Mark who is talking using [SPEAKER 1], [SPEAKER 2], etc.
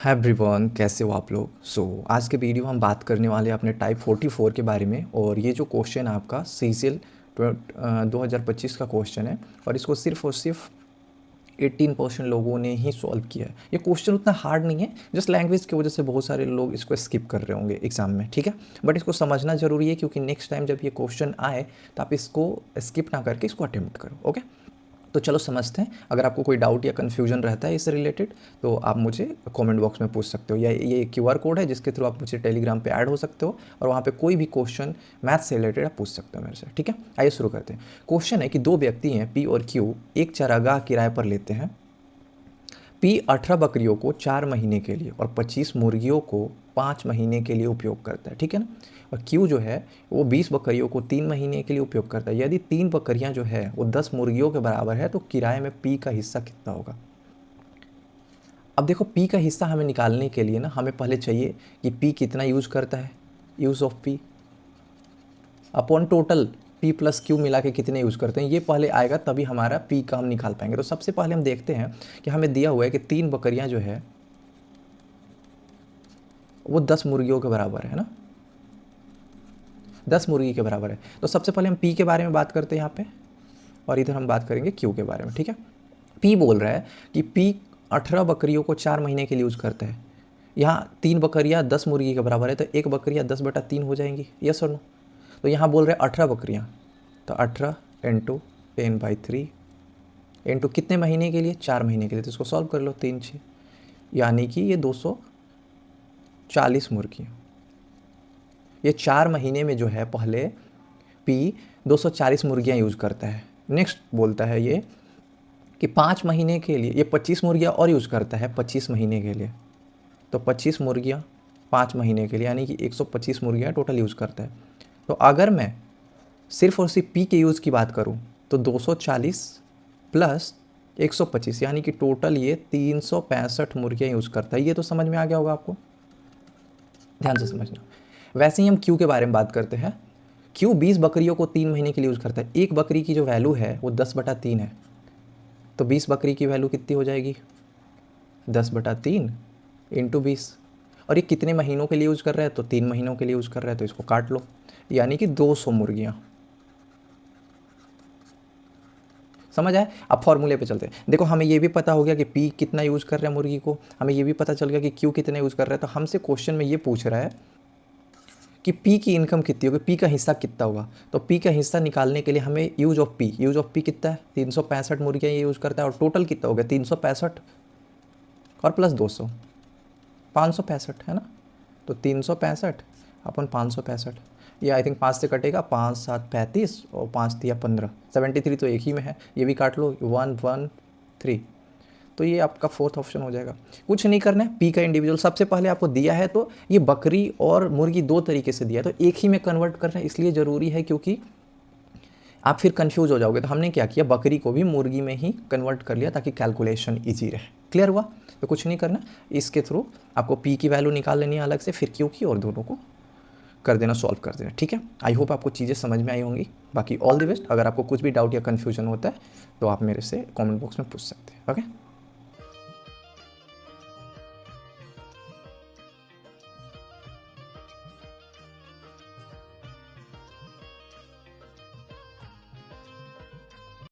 [SPEAKER 1] Hi everyone, कैसे हो आप लोग। आज के वीडियो हम बात करने वाले हैं अपने टाइप 44 के बारे में। और ये जो क्वेश्चन है आपका सीजीएल 2025 का क्वेश्चन है और इसको सिर्फ और सिर्फ 18% लोगों ने ही सॉल्व किया है। ये क्वेश्चन उतना हार्ड नहीं है, जस्ट लैंग्वेज की वजह से बहुत सारे लोग इसको स्किप कर रहे होंगे एग्जाम में, ठीक है। बट इसको समझना जरूरी है क्योंकि नेक्स्ट टाइम जब ये क्वेश्चन आए तो आप इसको स्किप ना करके इसको अटेम्प्ट करो। ओके, तो चलो समझते हैं। अगर आपको कोई डाउट या कन्फ्यूजन रहता है इससे रिलेटेड तो आप मुझे कमेंट बॉक्स में पूछ सकते हो, या ये क्यूआर कोड है जिसके थ्रू आप मुझे टेलीग्राम पे ऐड हो सकते हो और वहाँ पे कोई भी क्वेश्चन मैथ्स से रिलेटेड आप पूछ सकते हो मेरे से, ठीक है। आइए शुरू करते हैं। क्वेश्चन है कि दो व्यक्ति हैं पी और क्यू, एक चरागाह किराए पर लेते हैं। पी 18 बकरियों को 4 महीने के लिए और 25 मुर्गियों को 5 महीने के लिए उपयोग करता है, ठीक है ना। और क्यू जो है वो 20 बकरियों को 3 महीने के लिए उपयोग करता है। यदि 3 बकरियां जो है वो 10 मुर्गियों के बराबर है तो किराए में पी का हिस्सा कितना होगा। अब देखो, पी का हिस्सा हमें निकालने के लिए ना हमें पहले चाहिए कि पी कितना यूज करता है, use of P upon total P plus Q मिला के कितने यूज़ करते हैं, ये पहले आएगा तभी हमारा पी का हम निकाल पाएंगे। तो सबसे पहले हम देखते हैं कि हमें दिया हुआ है कि 3 बकरियां जो है वो 10 मुर्गियों के बराबर है ना, 10 मुर्गी के बराबर है। तो सबसे पहले हम पी के बारे में बात करते हैं यहाँ पे और इधर हम बात करेंगे क्यू के बारे में, ठीक है। पी बोल रहा है कि पी 18 बकरियों को 4 महीने के लिए यूज़ करता है। यहाँ 3 बकरियाँ 10 मुर्गी के बराबर है तो एक बकरियाँ 10/3 हो जाएंगी, यस और नो। तो यहाँ बोल रहे हैं 18 बकरियाँ, तो 18 इंटू 10/3 इंटू कितने महीने के लिए, 4 महीने के लिए। तो इसको सॉल्व कर लो, 3 6, यानी कि ये 240 मुर्गियाँ। ये 4 महीने में जो है पहले पी 240 मुर्गियाँ यूज़ करता है। नेक्स्ट बोलता है ये कि 5 महीने के लिए ये 25 मुर्गियाँ और यूज़ करता है 25 महीने के लिए। तो 25 मुर्गियाँ 5 महीने के लिए, यानी कि 125 मुर्गियाँ टोटल यूज़ करता है। तो अगर मैं सिर्फ और सिर्फ पी के यूज़ की बात करूँ तो 240 प्लस 125 यानी कि टोटल ये 365 मुर्गियाँ यूज़ करता है। ये तो समझ में आ गया होगा आपको, ध्यान से समझना। वैसे ही हम क्यू के बारे में बात करते हैं। क्यू 20 बकरियों को 3 महीने के लिए यूज़ करता है। एक बकरी की जो वैल्यू है वो 10/3 है, तो 20 बकरी की वैल्यू कितनी हो जाएगी, 10/3 इंटू 20। और ये कितने महीनों के लिए यूज़ कर रहा है, तो 3 महीनों के लिए यूज़ कर रहा है, तो इसको काट लो, यानी कि 200 मुर्गियाँ। समझ आए। अब फॉर्मूले पे चलते हैं। देखो, हमें ये भी पता हो गया कि पी कितना यूज़ कर रहा है मुर्गी को, हमें ये भी पता चल गया कि क्यू कितना यूज़ कर रहा है। तो हमसे क्वेश्चन में ये पूछ रहा है कि पी की इनकम कितनी होगी, पी का हिस्सा कितना होगा। तो पी का हिस्सा निकालने के लिए हमें यूज ऑफ पी कितना है, 365 मुर्गियाँ ये यूज़ करता है। और टोटल कितना हो गया, 365 और प्लस 200, 565 है ना। तो 365 अपन 565, ये आई थिंक 5 से कटेगा, 5 7 35 और 5 दिया 15, 73 तो एक ही में है, ये भी काट लो, 113। तो ये आपका फोर्थ ऑप्शन हो जाएगा। कुछ नहीं करना है, पी का इंडिविजुअल सबसे पहले आपको दिया है तो ये बकरी और मुर्गी दो तरीके से दिया है, तो एक ही में कन्वर्ट करना है, इसलिए ज़रूरी है क्योंकि आप फिर कंफ्यूज हो जाओगे। तो हमने क्या किया, बकरी को भी मुर्गी में ही कन्वर्ट कर लिया ताकि कैलकुलेशन ईजी रहे। क्लियर हुआ। तो कुछ नहीं करना, इसके थ्रू आपको पी की वैल्यू निकाल लेनी है अलग से, फिर क्यू की, और दोनों को कर देना, सॉल्व कर देना, ठीक है। आई होप आपको चीज़ें समझ में आई होंगी। बाकी ऑल द बेस्ट। अगर आपको कुछ भी डाउट या कन्फ्यूजन होता है तो आप मेरे से कमेंट बॉक्स में पूछ सकते हैं। ओके।